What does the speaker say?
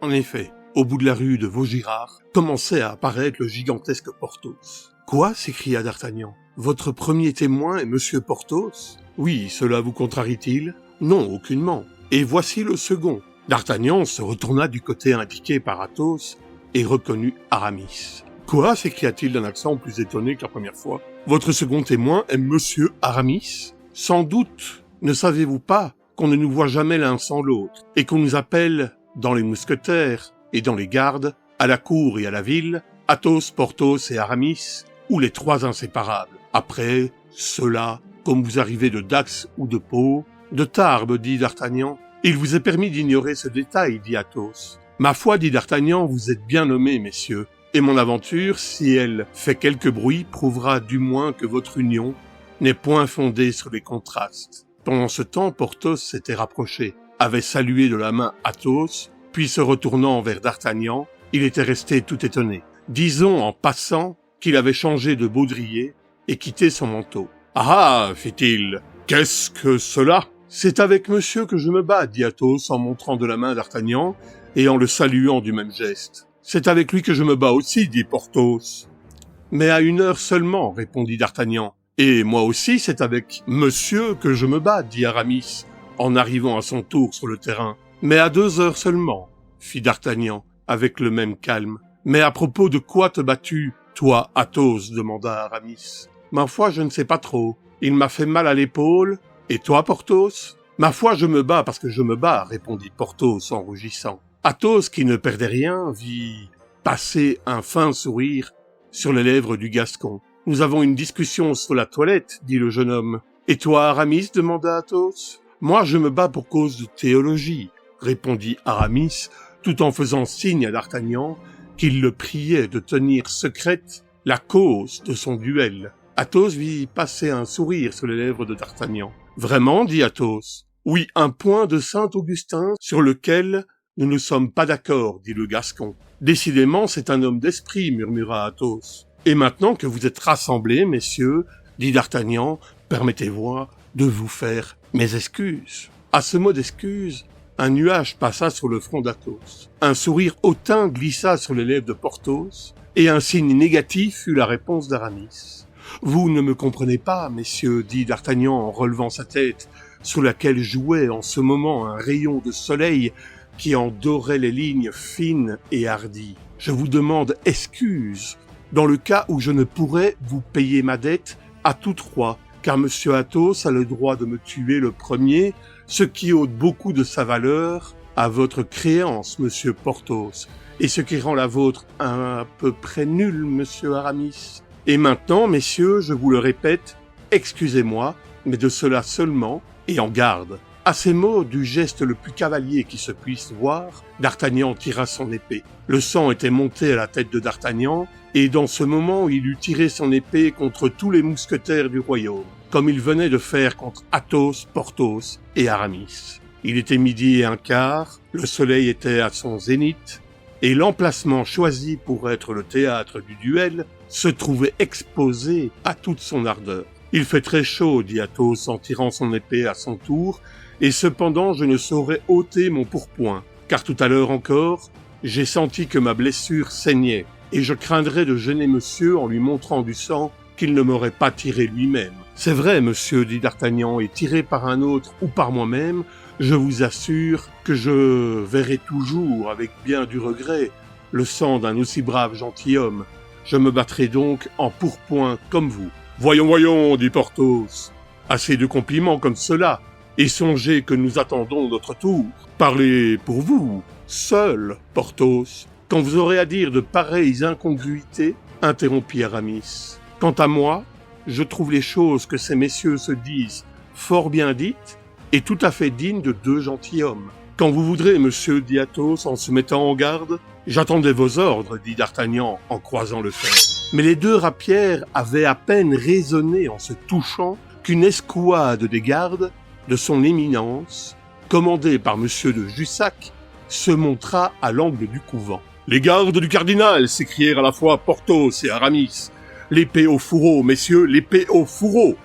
En effet, au bout de la rue de Vaugirard, commençait à apparaître le gigantesque Porthos. « Quoi » s'écria d'Artagnan. « Votre premier témoin est Monsieur Porthos ?»« Oui, cela vous contrarie-t-il ?»« Non, aucunement. Et voici le second. » D'Artagnan se retourna du côté indiqué par Athos et reconnut Aramis. « Quoi » s'écria-t-il d'un accent plus étonné que la première fois. « Votre second témoin est Monsieur Aramis ? Sans doute ne savez-vous pas qu'on ne nous voit jamais l'un sans l'autre, et qu'on nous appelle, dans les mousquetaires et dans les gardes, à la cour et à la ville, Athos, Porthos et Aramis, ou les trois inséparables. Après, cela, comme vous arrivez de Dax ou de Pau, de Tarbes, dit d'Artagnan. Il vous est permis d'ignorer ce détail, dit Athos. Ma foi, dit d'Artagnan, vous êtes bien nommés, messieurs, et mon aventure, si elle fait quelque bruit, prouvera du moins que votre union n'est point fondée sur les contrastes. Pendant ce temps, Porthos s'était rapproché, avait salué de la main Athos, puis se retournant vers d'Artagnan, il était resté tout étonné. Disons en passant qu'il avait changé de baudrier et quitté son manteau. « Ah !» fit-il, « qu'est-ce que cela ?»« C'est avec monsieur que je me bats, » dit Athos en montrant de la main d'Artagnan et en le saluant du même geste. « C'est avec lui que je me bats aussi, » dit Porthos. « Mais à 1 heure seulement, » répondit d'Artagnan. « Et moi aussi, c'est avec monsieur que je me bats, » dit Aramis, en arrivant à son tour sur le terrain. « Mais à 2 heures seulement, » fit d'Artagnan, avec le même calme. « Mais à propos de quoi te bats-tu, toi, Athos ?» demanda Aramis. « Ma foi, je ne sais pas trop. Il m'a fait mal à l'épaule. Et toi, Porthos ?»« Ma foi, je me bats parce que je me bats, » répondit Porthos en rougissant. Athos, qui ne perdait rien, vit passer un fin sourire sur les lèvres du Gascon. « Nous avons une discussion sur la toilette, » dit le jeune homme. « Et toi, Aramis ?» demanda Athos. « Moi, je me bats pour cause de théologie, » répondit Aramis, tout en faisant signe à d'Artagnan qu'il le priait de tenir secrète la cause de son duel. Athos vit passer un sourire sur les lèvres de d'Artagnan. « Vraiment ?» dit Athos. « Oui, un point de Saint-Augustin sur lequel nous ne sommes pas d'accord, » dit le Gascon. « Décidément, c'est un homme d'esprit, » murmura Athos. « Et maintenant que vous êtes rassemblés, messieurs, » dit d'Artagnan, « permettez-moi de vous faire mes excuses. » À ce mot d'excuse, un nuage passa sur le front d'Athos. Un sourire hautain glissa sur les lèvres de Porthos, et un signe négatif fut la réponse d'Aramis. « Vous ne me comprenez pas, messieurs, » dit d'Artagnan en relevant sa tête, sur laquelle jouait en ce moment un rayon de soleil qui en dorait les lignes fines et hardies. « Je vous demande excuse, dans le cas où je ne pourrais vous payer ma dette à tous trois, car monsieur Athos a le droit de me tuer le premier, ce qui ôte beaucoup de sa valeur à votre créance, monsieur Porthos, et ce qui rend la vôtre à peu près nulle, monsieur Aramis. Et maintenant, messieurs, je vous le répète, excusez-moi, mais de cela seulement, et en garde. » À ces mots, du geste le plus cavalier qui se puisse voir, d'Artagnan tira son épée. Le sang était monté à la tête de d'Artagnan, et dans ce moment, il eut tiré son épée contre tous les mousquetaires du royaume, comme il venait de faire contre Athos, Porthos et Aramis. Il était 12:15, le soleil était à son zénith, et l'emplacement choisi pour être le théâtre du duel se trouvait exposé à toute son ardeur. « Il fait très chaud, » dit Athos en tirant son épée à son tour, « et cependant je ne saurais ôter mon pourpoint, car tout à l'heure encore, j'ai senti que ma blessure saignait, et je craindrais de gêner monsieur en lui montrant du sang qu'il ne m'aurait pas tiré lui-même. »« C'est vrai, monsieur, » dit d'Artagnan, « et tiré par un autre ou par moi-même, je vous assure que je verrai toujours, avec bien du regret, le sang d'un aussi brave gentilhomme. Je me battrai donc en pourpoint comme vous. »« Voyons, voyons, » dit Porthos, « assez de compliments comme cela, et songez que nous attendons notre tour. Parlez pour vous, seul, Porthos. Quand vous aurez à dire de pareilles incongruités, » interrompit Aramis. « Quant à moi, je trouve les choses que ces messieurs se disent fort bien dites et tout à fait dignes de 2 gentilshommes. Quand vous voudrez, monsieur, dit Athos en se mettant en garde. J'attendais vos ordres, dit d'Artagnan en croisant le fer. Mais les 2 rapières avaient à peine résonné en se touchant qu'une escouade des gardes de son éminence, commandée par monsieur de Jussac, se montra à l'angle du couvent. « Les gardes du cardinal !» s'écrièrent à la fois Porthos et Aramis. « L'épée au fourreau, messieurs, l'épée au fourreau !»